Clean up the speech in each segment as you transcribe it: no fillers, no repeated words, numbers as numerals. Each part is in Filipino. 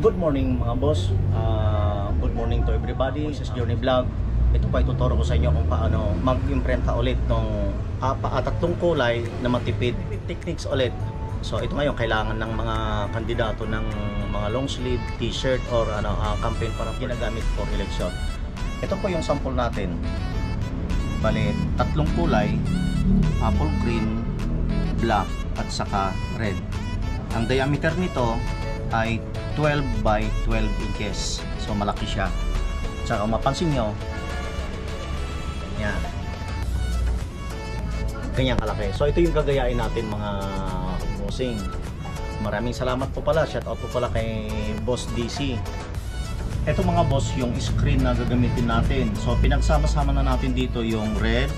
Good morning mga boss. Good morning to everybody. This is Journey Vlog. Ito pa ituturo ko sa inyo kung paano mag-imprenta ulit ng tatlong kulay na matipid techniques ulit. So ito ngayon kailangan ng mga kandidato ng mga long sleeve t-shirt or campaign para ginagamit for election. Ito po yung sample natin. Bale, tatlong kulay, apple green, black at saka red. Ang diameter nito ay 12 by 12 inches. So malaki siya. Tsaka mapansin nyo, yan, ganyan kalaki. So ito yung gagayain natin mga bossing. Maraming salamat po pala. Shout out po pala kay Boss DC. Ito mga boss yung screen na gagamitin natin. So pinagsama-sama na natin dito yung red,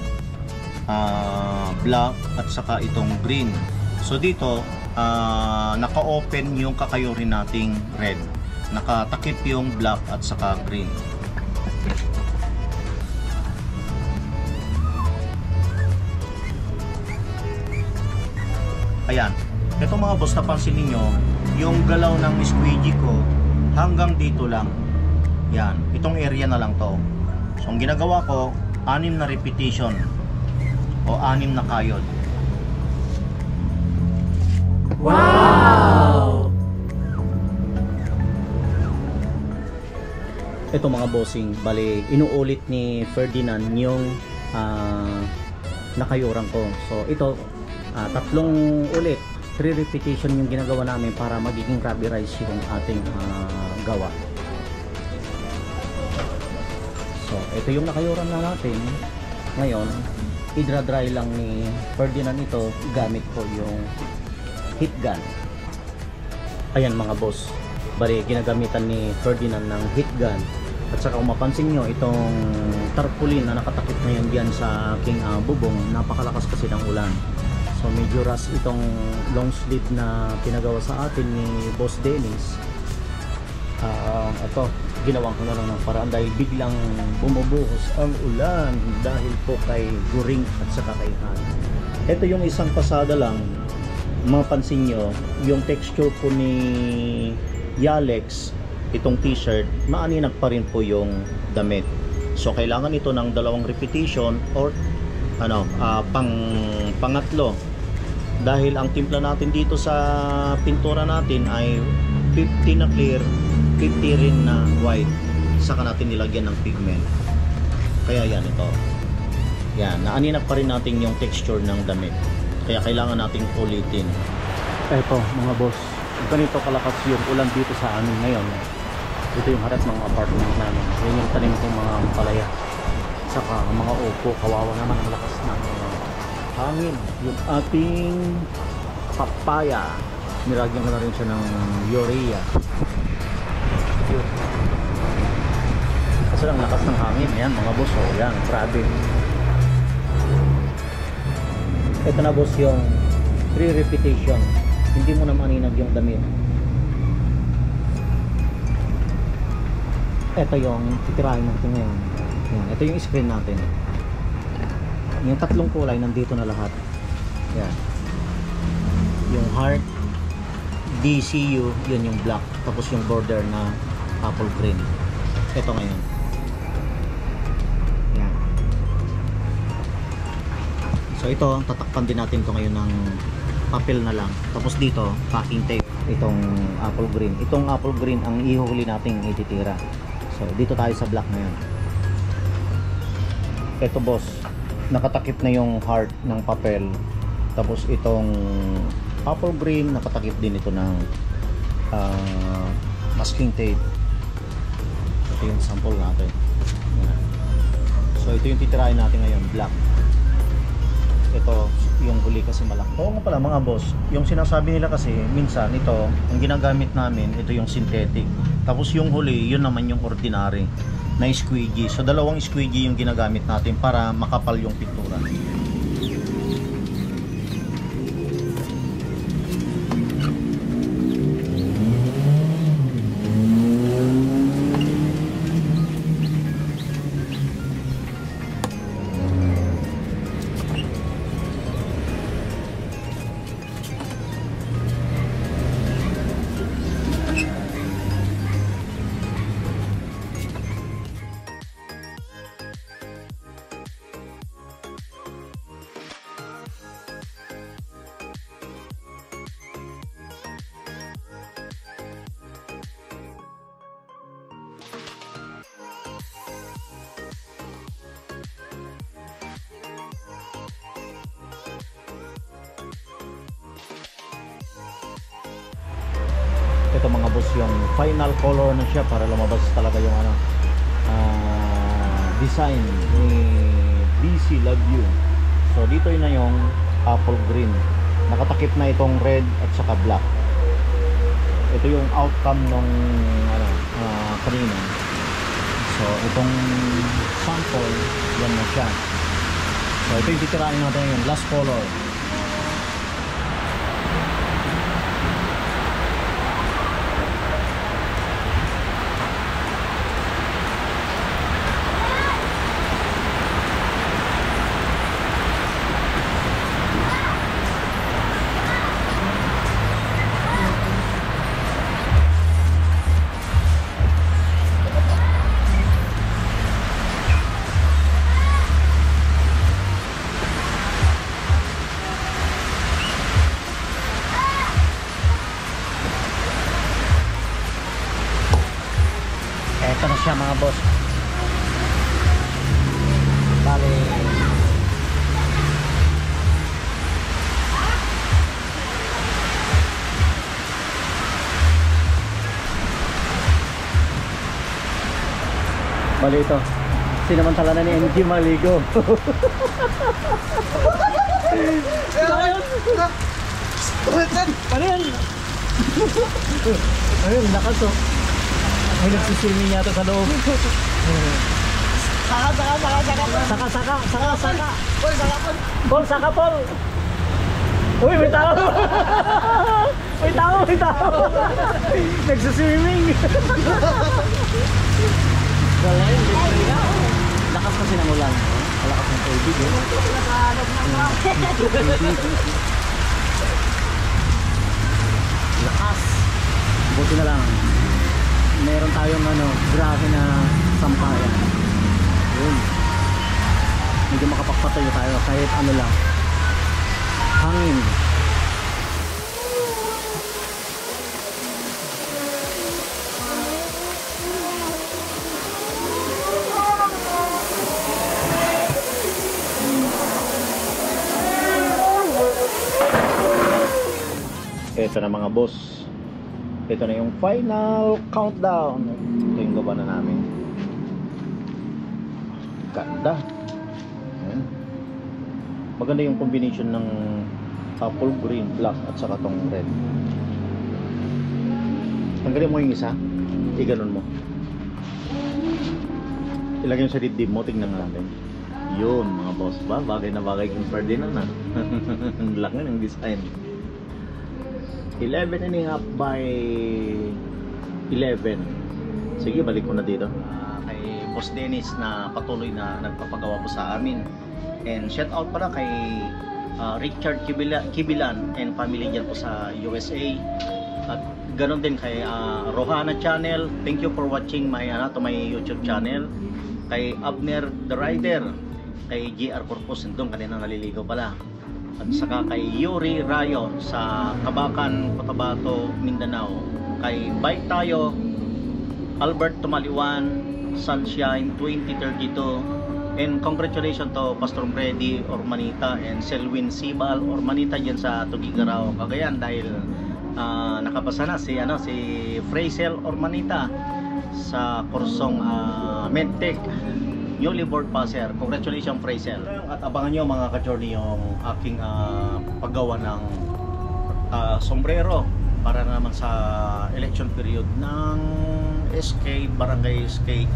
black at saka itong green. So dito naka-open yung kakayurin nating red, nakatakip yung black at saka green. Ayan, ito mga boss, napansin niyo yung galaw ng squeegee ko hanggang dito lang. Yan, itong area na lang to. So ang ginagawa ko, 6 na repetition o 6 na kayod. Wow! Ito mga bossing, bali inuulit ni Ferdinand yung nakayurang ko. So ito, tatlong ulit, 3 repetition yung ginagawa namin para magiging rubberized yung ating gawa. So ito yung nakayurang na natin. Ngayon, idra-dry lang ni Ferdinand ito gamit ko yung heat gun. Ayan mga boss, bali ginagamitan ni Ferdinand ng heat gun. At saka kung mapansin nyo, itong tarpaulin na nakatakip na yan dyan sa aking bubong, napakalakas kasi ng ulan. So medyo rust itong long sleeve na pinagawa sa atin ni Boss Dennis. Ito, ginawan ko na lang ng paraan dahil biglang bumubuhos ang ulan dahil po kay Guring at saka kay Han. Ito yung isang pasada lang. Mapansin nyo, yung texture po ni Yalex, itong t-shirt, maaninag pa rin po yung damit. So kailangan ito ng 2 repetition or pangatlo, dahil ang timpla natin dito sa pintura natin ay 50 na clear, 50 rin na white, saka natin nilagyan ng pigment. Kaya yan, ito yan, naaninag pa rin natin yung texture ng damit. Kaya kailangan nating ulitin. Eto mga boss, ganito kalakas yung ulan dito sa amin ngayon. Ito yung harap ng apartment namin. Yun yung tanim kong mga palaya, saka mga upo. Kawawa naman ang lakas ng hangin. Yung ating papaya, nilagyan ko na rin siya ng urea. Kasi lang lakas ng hangin. Ayan mga boss, oh, yan, grabe. Ito na boss yung 3 repetition. Hindi mo na maninag yung damit. Ito yung titirahin natin ngayon. Yan, ito yung screen natin. Yung tatlong kulay nandito na lahat. Yan. Yung heart, DCU, yun yung black. Tapos yung border na apple green. Ito ngayon. Yan. So ito, tatakpan din natin ito ngayon ng papel na lang. Tapos dito, packing tape. Itong apple green. Itong apple green ang ihuli nating ititira. So dito tayo sa black ngayon. Ito boss, nakatakip na yung heart ng papel. Tapos itong apple green, nakatakip din ito ng masking tape. Ito yung sample natin. Yan. So ito yung titirahin natin ngayon, black. Ito yung huli kasi malaki. Oo nga pala mga boss, yung sinasabi nila kasi minsan ito, ang ginagamit namin, ito yung synthetic. Tapos yung huli, yun naman yung ordinary na squeegee. So 2 squeegee yung ginagamit natin para makapal yung pintura. ito mga boss yung final color na siya para lumabas talaga yung ano design ni BC Love You. So dito yun na yung apple green, nakatakip na itong red at saka black. Ito yung outcome nung ano, kanina. So itong sample yan na siya. So ito yung titirain natin yung last color. Ito na siya mga boss. Bali ito, sinamantala na ni NG maligo. Ano yan? Ayun, lakas oh. May nagsiswimming yata sa loob. Saka. Paul, saka Paul. Uy, may tao. May tao. Nagsiswimming. Lakas kasi ng ulan. Lakas ng tubig eh. Lakas. Buti na lang meron tayong ano, grabe na sampayan. Yun. Medyo makapagpatayo tayo kahit ano lang. Hangin. Ito na mga boss. Ito na yung final countdown. Ito yung gawa na namin. Ganda. Ayan. Maganda yung combination ng apple, green, black at saka tong red. Tanggalin mo yung isa. Iganon mo. Ilagay mo sa dibdib mo. Tingnan natin. Yun mga boss ba? Bagay na bagay kung Ferdinand na. Ang laki ng design. 11.5 by 11. Sige, balik ko na dito. Kay Boss Dennis na patuloy na nagpapagawa po sa amin. And shout out pala kay Richard Kibilan and family dyan po sa USA. At ganoon din kay Rohana Channel. Thank you for watching my YouTube channel. Kay Abner the Rider. Kay GR Corpus doon kanina naliligaw pala. At saka kay Yuri Rayo sa Kabakan, Cotabato, Mindanao. Kay Bike Tayo, Albert Tumaliwan, Sunshine 2032. And congratulations to Pastor Freddy Ormanita and Selwyn Sibal Ormanita dyan sa Tugigaraw, Cagayan dahil nakapasa na si Frazel Ormanita sa kursong Medtech newly board passer. Congratulations Frazel. At abangan nyo mga ka-journey yung aking paggawa ng sombrero para naman sa election period ng SK, Barangay SK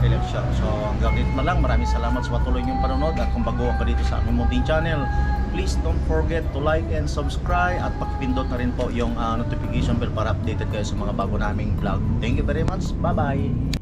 election. So hanggang dito na lang. Maraming salamat sa patuloy niyong panonood at kung bago ka dito sa aming munting channel, please don't forget to like and subscribe at pakipindot na rin po yung notification bell para updated kayo sa mga bago naming vlog. Thank you very much. Bye bye.